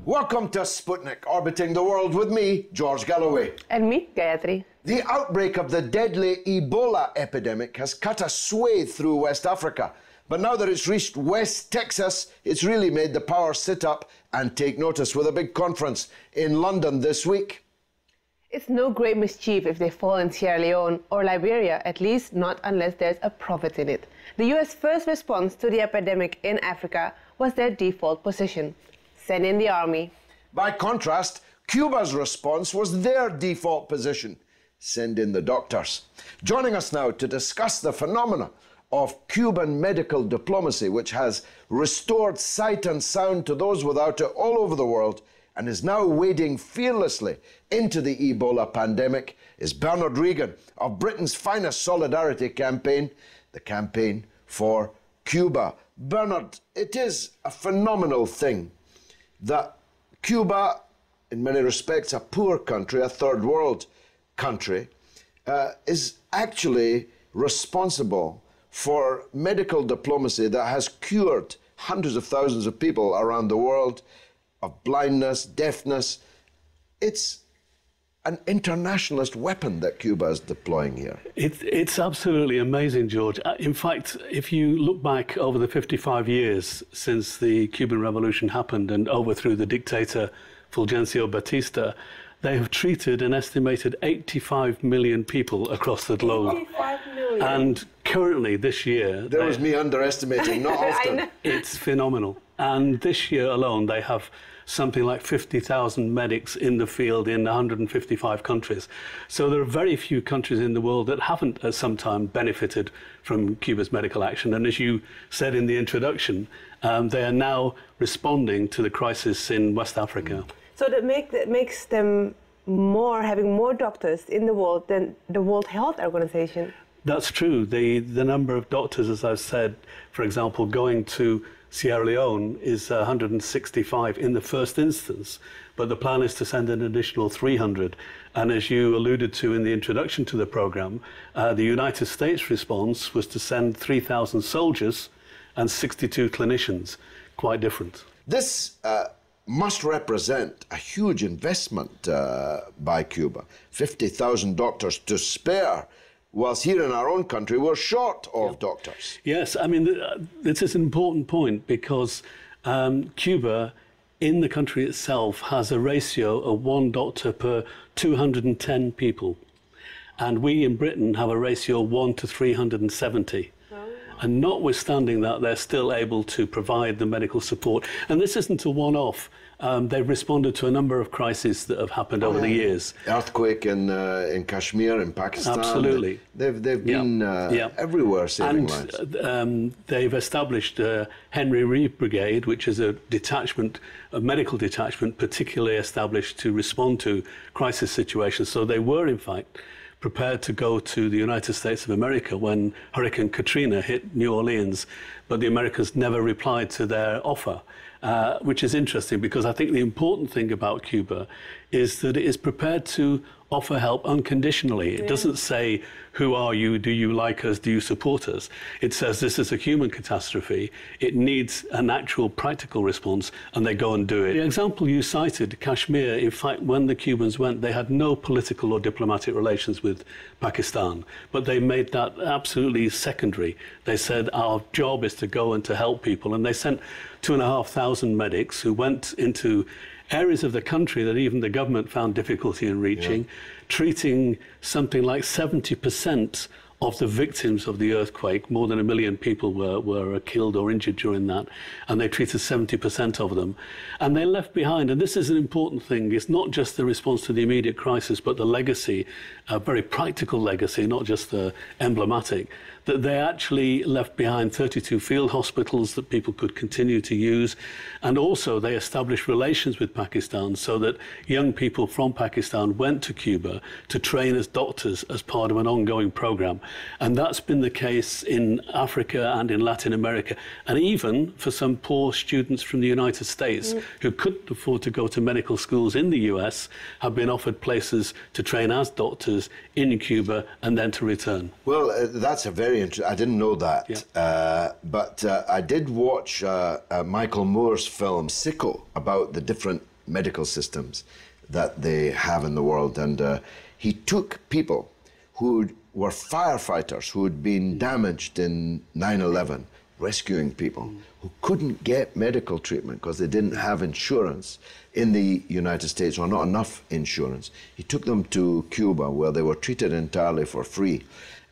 Welcome to Sputnik, orbiting the world with me, George Galloway. And me, Gayatri. The outbreak of the deadly Ebola epidemic has cut a swathe through West Africa. But now that it's reached West Texas, it's really made the powers sit up and take notice with a big conference in London this week. It's no great mischief if they fall in Sierra Leone or Liberia, at least not unless there's a profit in it. The US first response to the epidemic in Africa was their default position: send in the army. By contrast, Cuba's response was their default position: send in the doctors. Joining us now to discuss the phenomena of Cuban medical diplomacy, which has restored sight and sound to those without it all over the world and is now wading fearlessly into the Ebola pandemic, is Bernard Regan of Britain's finest solidarity campaign, the Campaign for Cuba. Bernard, it is a phenomenal thing that Cuba, in many respects a poor country, a third world country, is actually responsible for medical diplomacy that has cured hundreds of thousands of people around the world of blindness, deafness. It's an internationalist weapon that Cuba is deploying here. It's absolutely amazing, George. In fact, if you look back over the 55 years since the Cuban Revolution happened and overthrew the dictator Fulgencio Batista, they have treated an estimated 85 million people across the globe. 85 million. And currently, this year... There was me underestimating, not often. It's phenomenal. And this year alone, they have something like 50,000 medics in the field in 155 countries. So there are very few countries in the world that haven't at some time benefited from Cuba's medical action. And as you said in the introduction, they are now responding to the crisis in West Africa. So that makes them having more doctors in the world than the World Health Organization. That's true. The number of doctors, as I've said, for example, going to Sierra Leone is 165 in the first instance, but the plan is to send an additional 300. And as you alluded to in the introduction to the program, the United States response was to send 3,000 soldiers and 62 clinicians. Quite different. This must represent a huge investment by Cuba. 50,000 doctors to spare, whilst here in our own country we're short of doctors. Yes, I mean, this is an important point because Cuba, in the country itself, has a ratio of 1 doctor per 210 people. And we in Britain have a ratio of 1 to 370. And notwithstanding that, they're still able to provide the medical support. And this isn't a one-off. They've responded to a number of crises that have happened over the years. Earthquake in Kashmir, in Pakistan. Absolutely. They've been everywhere saving lives. And they've established Henry Reeve Brigade, which is a detachment, a medical detachment, particularly established to respond to crisis situations. So they were, in fact, prepared to go to the United States of America when Hurricane Katrina hit New Orleans, but the Americans never replied to their offer, which is interesting because I think the important thing about Cuba is that it is prepared to offer help unconditionally. It doesn't say, who are you, do you like us, do you support us? It says this is a human catastrophe, it needs an actual practical response, and they go and do it. The example you cited, Kashmir, in fact, when the Cubans went, they had no political or diplomatic relations with Pakistan, but they made that absolutely secondary. They said, our job is to go and to help people, and they sent 2,500 medics who went into areas of the country that even the government found difficulty in reaching, treating something like 70% of the victims of the earthquake. More than 1 million people were killed or injured during that, and they treated 70% of them. And they left behind, and this is an important thing, it's not just the response to the immediate crisis, but the legacy, a very practical legacy, not just the emblematic. that they actually left behind 32 field hospitals that people could continue to use. And also they established relations with Pakistan so that young people from Pakistan went to Cuba to train as doctors as part of an ongoing program. And that's been the case in Africa and in Latin America, and even for some poor students from the United States who couldn't afford to go to medical schools in the US have been offered places to train as doctors in Cuba and then to return. Well, that's a very interesting, I didn't know that. Yeah. But I did watch Michael Moore's film Sicko about the different medical systems that they have in the world. And he took people who were firefighters who had been damaged in 9/11, rescuing people who couldn't get medical treatment because they didn't have insurance in the United States, or not enough insurance. He took them to Cuba where they were treated entirely for free.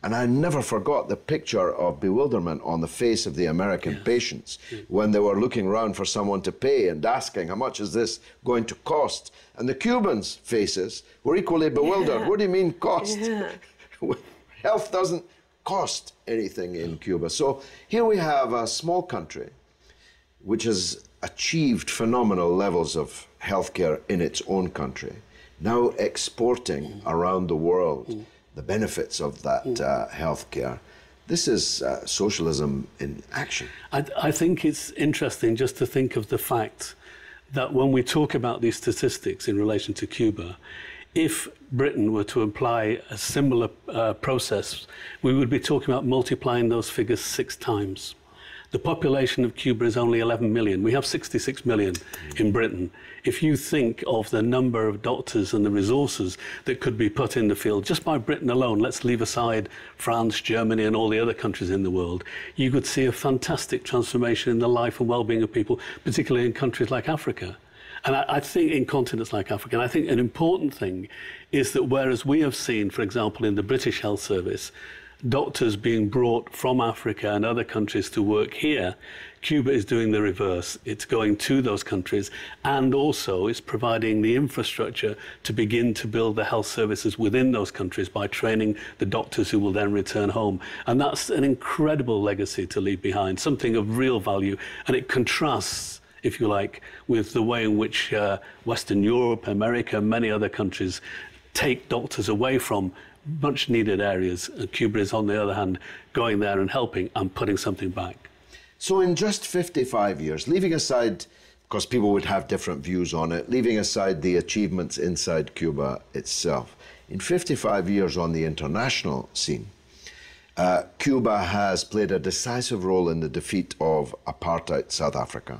And I never forgot the picture of bewilderment on the face of the American patients when they were looking around for someone to pay and asking, how much is this going to cost? And the Cubans' faces were equally bewildered. What do you mean cost? Health doesn't cost anything in Cuba. So here we have a small country which has achieved phenomenal levels of healthcare in its own country, now exporting around the world the benefits of that healthcare. This is socialism in action. I think it's interesting just to think of the fact that when we talk about these statistics in relation to Cuba, if Britain were to apply a similar process, we would be talking about multiplying those figures 6 times. The population of Cuba is only 11 million. We have 66 million in Britain. If you think of the number of doctors and the resources that could be put in the field just by Britain alone, let's leave aside France, Germany, and all the other countries in the world, you could see a fantastic transformation in the life and well-being of people, particularly in countries like Africa. And I think in continents like Africa, and I think an important thing is that whereas we have seen, for example, in the British Health Service, doctors being brought from Africa and other countries to work here, Cuba is doing the reverse. It's going to those countries and also is providing the infrastructure to begin to build the health services within those countries by training the doctors who will then return home. And that's an incredible legacy to leave behind, something of real value. And it contrasts, if you like, with the way in which Western Europe, America, many other countries take doctors away from much needed areas. Cuba is, on the other hand, going there and helping and putting something back. So in just 55 years, leaving aside, because people would have different views on it, leaving aside the achievements inside Cuba itself, in 55 years on the international scene, Cuba has played a decisive role in the defeat of apartheid South Africa,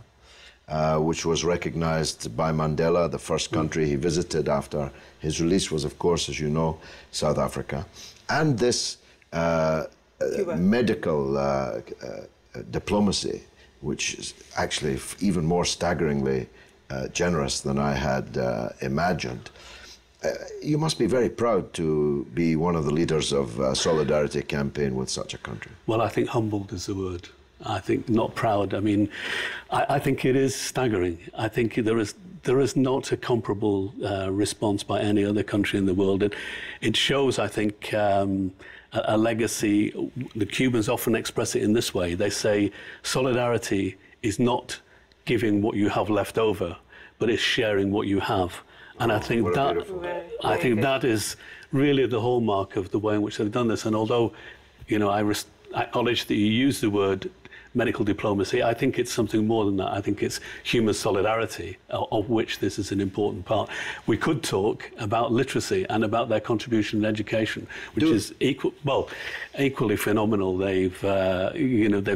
which was recognized by Mandela. The first country he visited after his release was, of course, as you know, South Africa. And this medical diplomacy, which is actually even more staggeringly generous than I had imagined. You must be very proud to be one of the leaders of a solidarity campaign with such a country. Well, I think humbled is the word. I think not proud. I mean, I think it is staggering. I think there is not a comparable response by any other country in the world. It shows, I think, a legacy. The Cubans often express it in this way. They say solidarity is not giving what you have left over, but it's sharing what you have. And I think that is really the hallmark of the way in which they've done this. And although, you know, I acknowledge that you use the word medical diplomacy, I think it's something more than that. I think it's human solidarity, of which this is an important part. We could talk about literacy and about their contribution in education, which is equally phenomenal. They've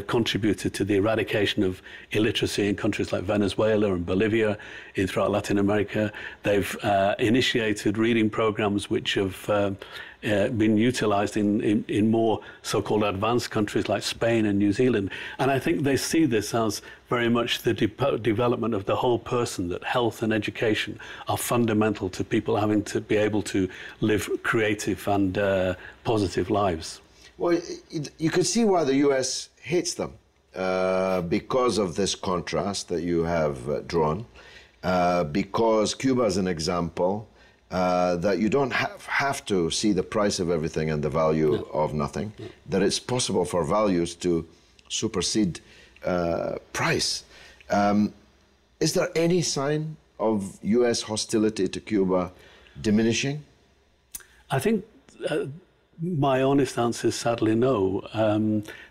contributed to the eradication of illiteracy in countries like Venezuela and Bolivia, throughout Latin America. They've initiated reading programs which have been utilized in more so-called advanced countries like Spain and New Zealand. And I think they see this as very much the development of the whole person, that health and education are fundamental to people having to be able to live creative and positive lives. Well, you could see why the US hates them because of this contrast that you have drawn, because Cuba, as an example, that you don't have to see the price of everything and the value of nothing, that it's possible for values to supersede price. Is there any sign of US hostility to Cuba diminishing? I think my honest answer is sadly no.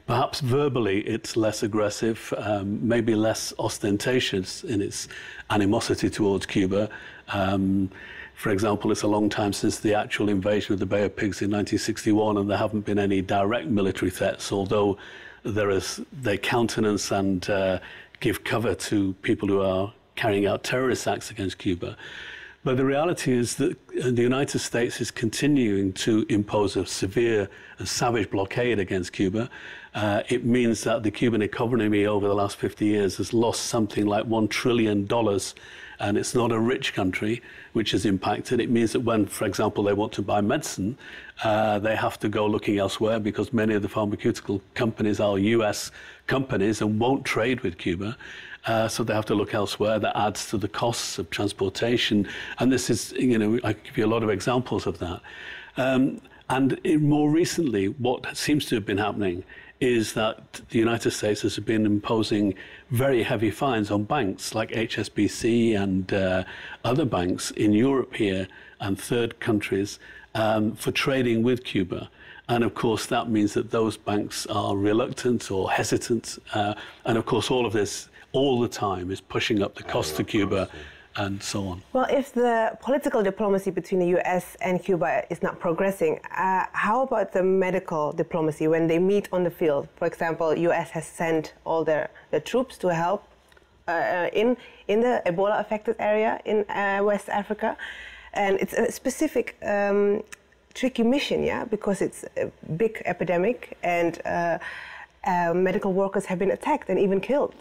Perhaps verbally it's less aggressive, maybe less ostentatious in its animosity towards Cuba. For example, it's a long time since the actual invasion of the Bay of Pigs in 1961, and there haven't been any direct military threats, although they countenance and give cover to people who are carrying out terrorist acts against Cuba. But the reality is that the United States is continuing to impose a severe and savage blockade against Cuba. It means that the Cuban economy over the last 50 years has lost something like $1 trillion, and it's not a rich country, which is impacted. It means that when, for example, they want to buy medicine, they have to go looking elsewhere because many of the pharmaceutical companies are US companies and won't trade with Cuba. So they have to look elsewhere. That adds to the costs of transportation. And this is, I give you a lot of examples of that. And more recently, what seems to have been happening is that the United States has been imposing very heavy fines on banks like HSBC and other banks in Europe here and third countries for trading with Cuba. And of course, that means that those banks are reluctant or hesitant. And of course, all of this all the time is pushing up the cost to Cuba and so on. Well, if the political diplomacy between the US and Cuba is not progressing, how about the medical diplomacy when they meet on the field? For example, US has sent all their troops to help in the Ebola-affected area in West Africa. And it's a specific tricky mission, yeah, because it's a big epidemic and medical workers have been attacked and even killed.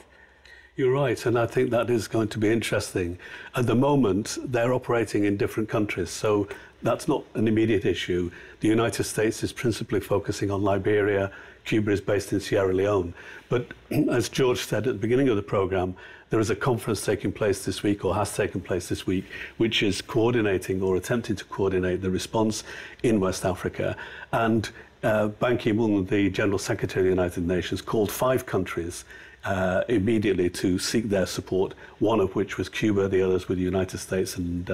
You're right, and I think that is going to be interesting. At the moment, they're operating in different countries, so that's not an immediate issue. The United States is principally focusing on Liberia. Cuba is based in Sierra Leone. But as George said at the beginning of the program, there is a conference taking place this week, or has taken place this week, which is coordinating or attempting to coordinate the response in West Africa. And Ban Ki-moon, the General Secretary of the United Nations, called 5 countries immediately to seek their support, one of which was Cuba, the others were the United States and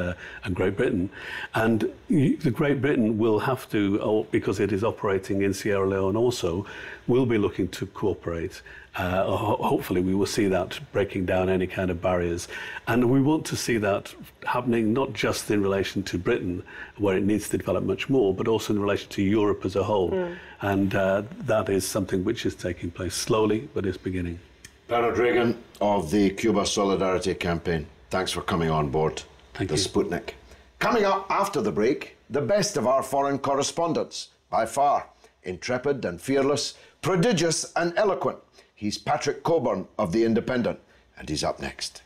Great Britain. And the Great Britain will have to, because it is operating in Sierra Leone also, will be looking to cooperate. Hopefully we will see that breaking down any kind of barriers. And we want to see that happening not just in relation to Britain, where it needs to develop much more, but also in relation to Europe as a whole. And that is something which is taking place slowly, but is beginning. Bernard Regan of the Cuba Solidarity Campaign, thanks for coming on board Thank the you. Sputnik. Coming up after the break, the best of our foreign correspondents, by far, intrepid and fearless, prodigious and eloquent. He's Patrick Cockburn of The Independent, and he's up next.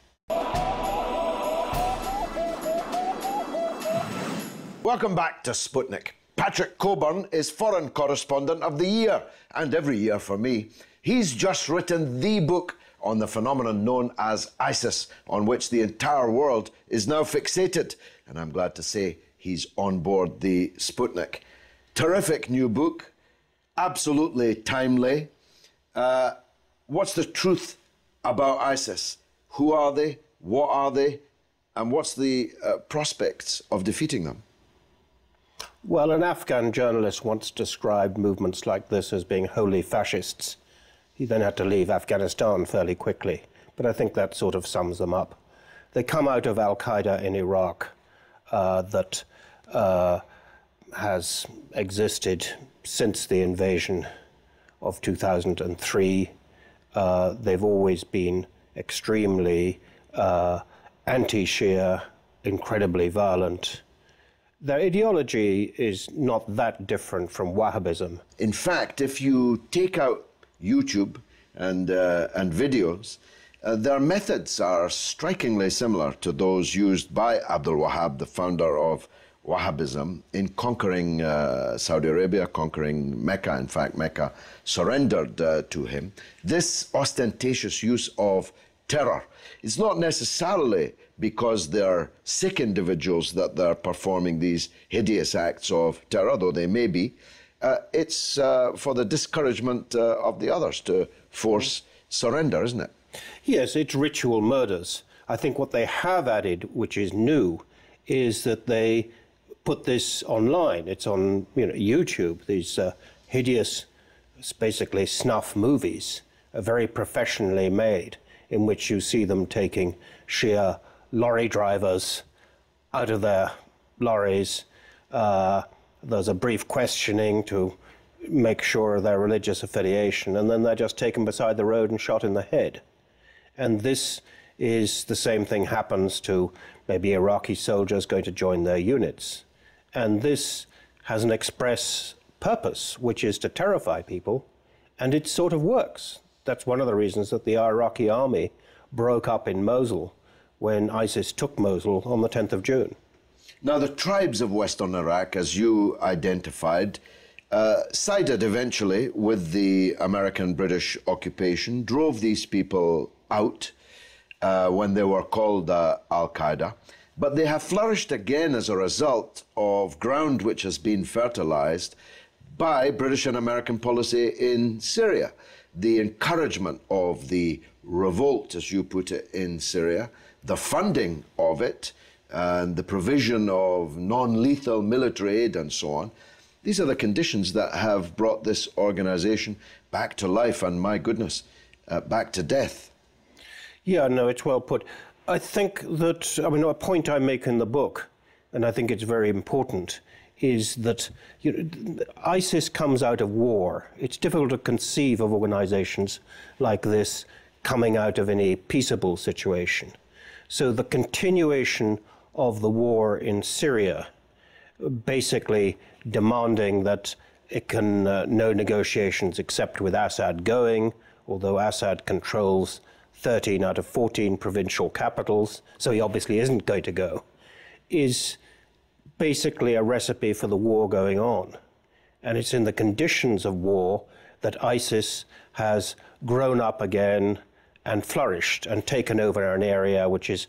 Welcome back to Sputnik. Patrick Cockburn is Foreign Correspondent of the Year, and every year for me. He's just written the book on the phenomenon known as ISIS, on which the entire world is now fixated. And I'm glad to say he's on board the Sputnik. Terrific new book, absolutely timely. What's the truth about ISIS? Who are they? What are they? And what's the prospects of defeating them? Well, an Afghan journalist once described movements like this as being wholly fascists. He then had to leave Afghanistan fairly quickly, but I think that sort of sums them up. They come out of Al-Qaeda in Iraq that has existed since the invasion of 2003. They've always been extremely anti-Shia, incredibly violent. Their ideology is not that different from Wahhabism. In fact, if you take out YouTube and videos, their methods are strikingly similar to those used by Abdul Wahhab, the founder of Wahhabism, in conquering Saudi Arabia, conquering Mecca. In fact, Mecca surrendered to him. This ostentatious use of terror. It's not necessarily because they're sick individuals that they're performing these hideous acts of terror, though they may be. It's for the discouragement of the others to force surrender, isn't it? Yes, it's ritual murders. I think what they have added, which is new, is that they put this online. It's on YouTube, these hideous, basically snuff movies, very professionally made, in which you see them taking sheer lorry drivers out of their lorries. There's a brief questioning to make sure of their religious affiliation, and then they're just taken beside the road and shot in the head. And this is the same thing happens to maybe Iraqi soldiers going to join their units. And this has an express purpose, which is to terrify people, and it sort of works. That's one of the reasons that the Iraqi army broke up in Mosul when ISIS took Mosul on the 10th of June. Now, the tribes of Western Iraq, as you identified, sided eventually with the American-British occupation, drove these people out when they were called Al-Qaeda. But they have flourished again as a result of ground which has been fertilized by British and American policy in Syria. The encouragement of the revolt, as you put it, in Syria, the funding of it, and the provision of non-lethal military aid and so on. These are the conditions that have brought this organization back to life and, my goodness, back to death. Yeah, no, it's well put. I think that, a point I make in the book, and I think it's very important, is that ISIS comes out of war. It's difficult to conceive of organizations like this coming out of any peaceable situation. So the continuation of the war in Syria, basically demanding that it can no negotiations except with Assad going, although Assad controls 13 out of 14 provincial capitals, so he obviously isn't going to go, is basically a recipe for the war going on. And it's in the conditions of war that ISIS has grown up again and flourished and taken over an area which is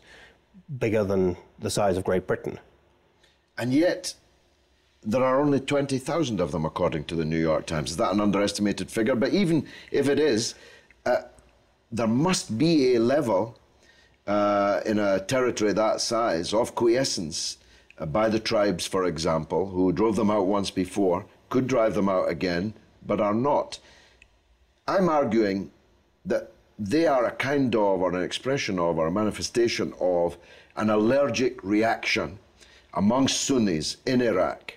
bigger than the size of Great Britain. And yet, there are only 20,000 of them, according to the New York Times. Is that an underestimated figure? But even if it is, there must be a level in a territory that size of quiescence by the tribes, for example, who drove them out once before, could drive them out again, but are not. I'm arguing that they are a kind of, or an expression of, or a manifestation of an allergic reaction amongst Sunnis in Iraq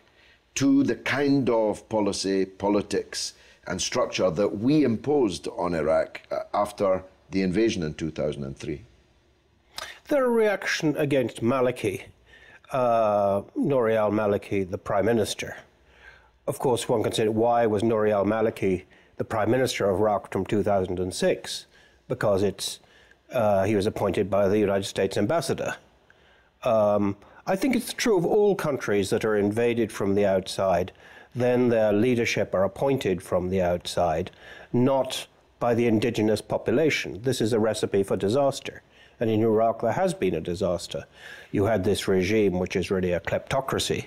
to the kind of policy, politics, and structure that we imposed on Iraq after the invasion in 2003. They're a reaction against Maliki, Nouri al-Maliki, the Prime Minister. Of course, one can say, why was Nouri al-Maliki the Prime Minister of Iraq from 2006? Because he was appointed by the United States ambassador. I think it's true of all countries that are invaded from the outside, then their leadership are appointed from the outside, not by the indigenous population. This is a recipe for disaster. And in Iraq, there has been a disaster. You had this regime, which is really a kleptocracy,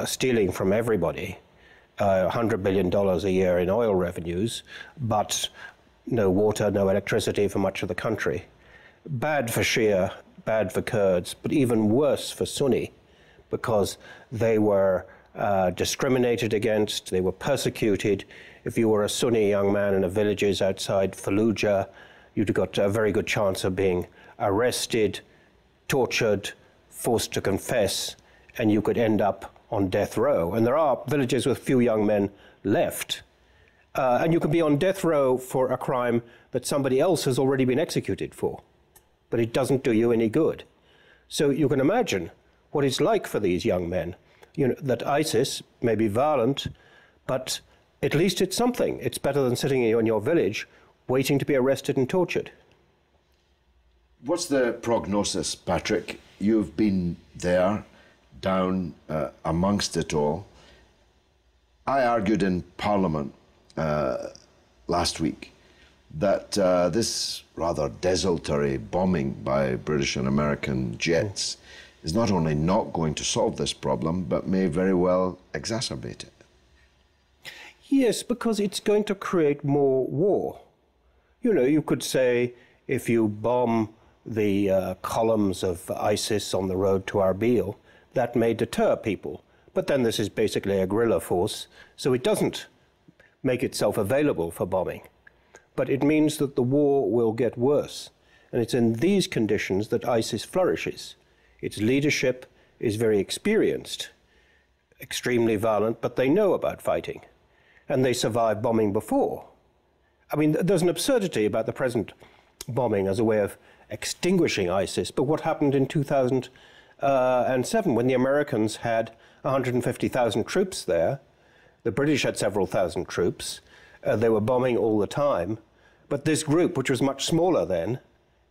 stealing from everybody, $100 billion a year in oil revenues, but no water, no electricity for much of the country. Bad for Shia, bad for Kurds, but even worse for Sunni, because they were discriminated against, they were persecuted. If you were a Sunni young man in the villages outside Fallujah, you'd got a very good chance of being arrested, tortured, forced to confess, and you could end up on death row. And there are villages with few young men left. And you can be on death row for a crime that somebody else has already been executed for. But it doesn't do you any good. So you can imagine what it's like for these young men. That ISIS may be violent, but at least it's something. It's better than sitting in your village waiting to be arrested and tortured. What's the prognosis, Patrick? You've been there, down amongst it all. I argued in Parliament last week that this rather desultory bombing by British and American jets is not only not going to solve this problem, but may very well exacerbate it. Yes, because it's going to create more war. You know, you could say if you bomb the columns of ISIS on the road to Erbil, that may deter people. But then this is basically a guerrilla force, so it doesn't make itself available for bombing. But it means that the war will get worse. And it's in these conditions that ISIS flourishes. Its leadership is very experienced, extremely violent, but they know about fighting. And they survived bombing before. I mean, there's an absurdity about the present bombing as a way of extinguishing ISIS. But what happened in 2007 when the Americans had 150,000 troops there, the British had several thousand troops, they were bombing all the time, but this group, which was much smaller then,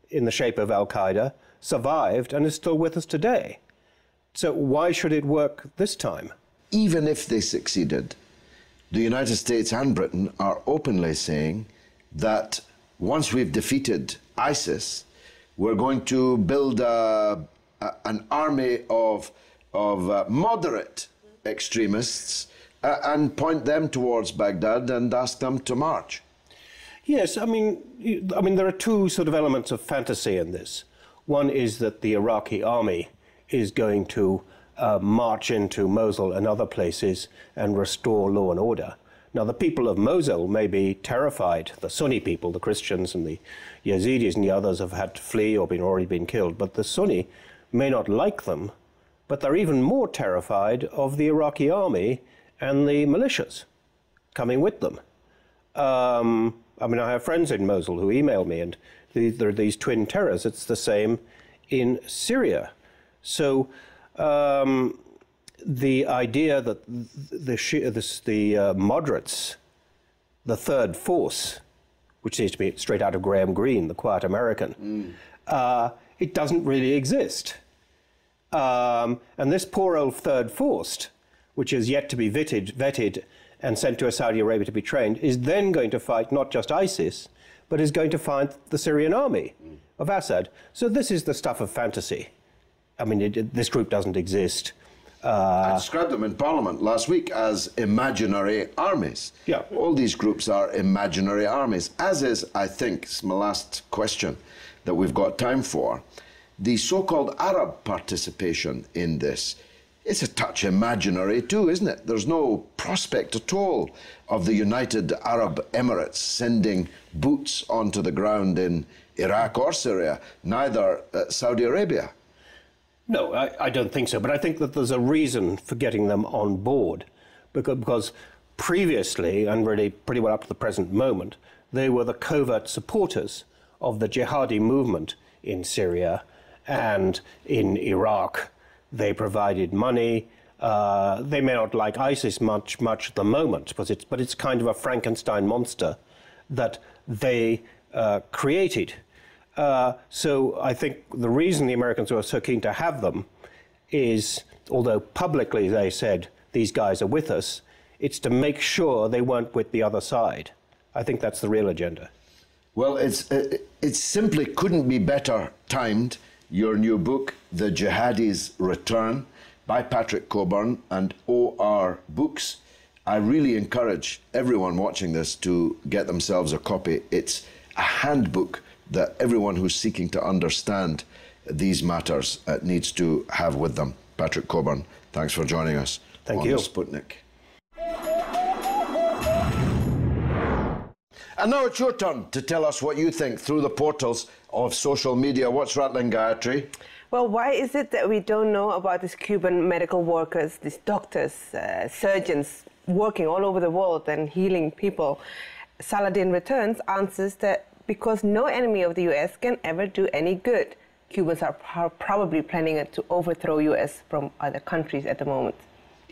in the shape of Al-Qaeda, survived and is still with us today. So why should it work this time? Even if they succeeded, the United States and Britain are openly saying that once we've defeated ISIS, we're going to build an army of moderate extremists and point them towards Baghdad and ask them to march. Yes, I mean, there are two sort of elements of fantasy in this. One is that the Iraqi army is going to march into Mosul and other places and restore law and order. Now, the people of Mosul may be terrified. The Sunni people, the Christians and the Yazidis and the others have had to flee or already been killed. But the Sunni may not like them, but they're even more terrified of the Iraqi army and the militias coming with them. I mean, I have friends in Mosul who email me, and there are these twin terrors. It's the same in Syria. So the idea that the moderates, the third force, which seems to be straight out of Graham Greene, the quiet American, it doesn't really exist. And this poor old third force, which is yet to be vetted and sent to Saudi Arabia to be trained, is then going to fight not just ISIS, but is going to fight the Syrian army of Assad. So this is the stuff of fantasy. I mean, this group doesn't exist. I described them in Parliament last week as imaginary armies. Yeah. All these groups are imaginary armies, as is, I think, it's my last question that we've got time for, the so-called Arab participation in this. It's a touch imaginary too, isn't it? There's no prospect at all of the United Arab Emirates sending boots onto the ground in Iraq or Syria, neither Saudi Arabia. No, I don't think so. But I think that there's a reason for getting them on board. Because previously, and really pretty well up to the present moment, they were the covert supporters of the jihadi movement in Syria and in Iraq. They provided money. They may not like ISIS much at the moment, but it's kind of a Frankenstein monster that they created. So I think the reason the Americans were so keen to have them is, although publicly they said, these guys are with us, it's to make sure they weren't with the other side. I think that's the real agenda. Well, it simply couldn't be better timed. Your new book, The Jihadi's Return, by Patrick Cockburn and OR Books. I really encourage everyone watching this to get themselves a copy. It's a handbook that everyone who's seeking to understand these matters needs to have with them. Patrick Cockburn, thanks for joining us. Thank you. Sputnik. And now it's your turn to tell us what you think through the portals of social media. What's rattling, Gayatri? Well, why is it that we don't know about these Cuban medical workers, these doctors, surgeons working all over the world and healing people? Saladin Returns answers that because no enemy of the US can ever do any good. Cubans are probably planning to overthrow US from other countries at the moment.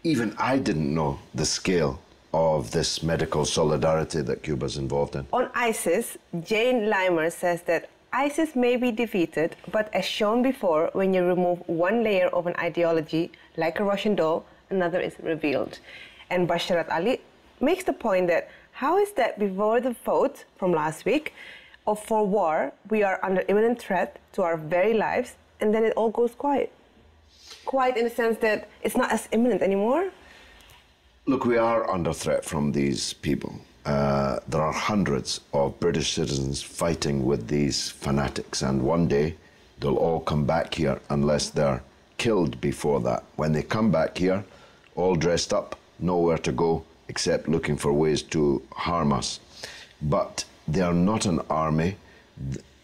Even I didn't know the scale of this medical solidarity that Cuba's involved in. On ISIS, Jane Limer says that ISIS may be defeated, but as shown before, when you remove one layer of an ideology, like a Russian doll, another is revealed. And Basharat Ali makes the point that How is that before the vote from last week for war, we are under imminent threat to our very lives, and then it all goes quiet? Quiet in the sense that it's not as imminent anymore? Look, we are under threat from these people. There are hundreds of British citizens fighting with these fanatics, and one day they'll all come back here unless they're killed before that. When they come back here, all dressed up, nowhere to go except looking for ways to harm us. But they are not an army.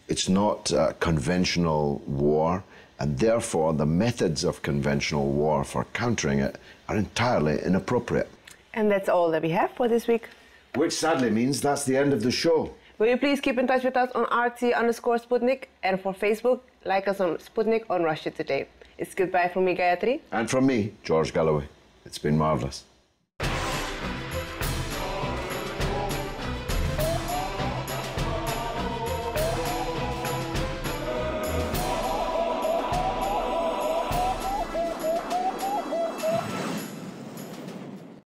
It's not a conventional war, and therefore the methods of conventional war for countering it are entirely inappropriate. And that's all that we have for this week. Which sadly means that's the end of the show. Will you please keep in touch with us on RT_Sputnik, and for Facebook, like us on Sputnik on Russia Today. It's goodbye from me, Gayatri. And from me, George Galloway. It's been marvellous.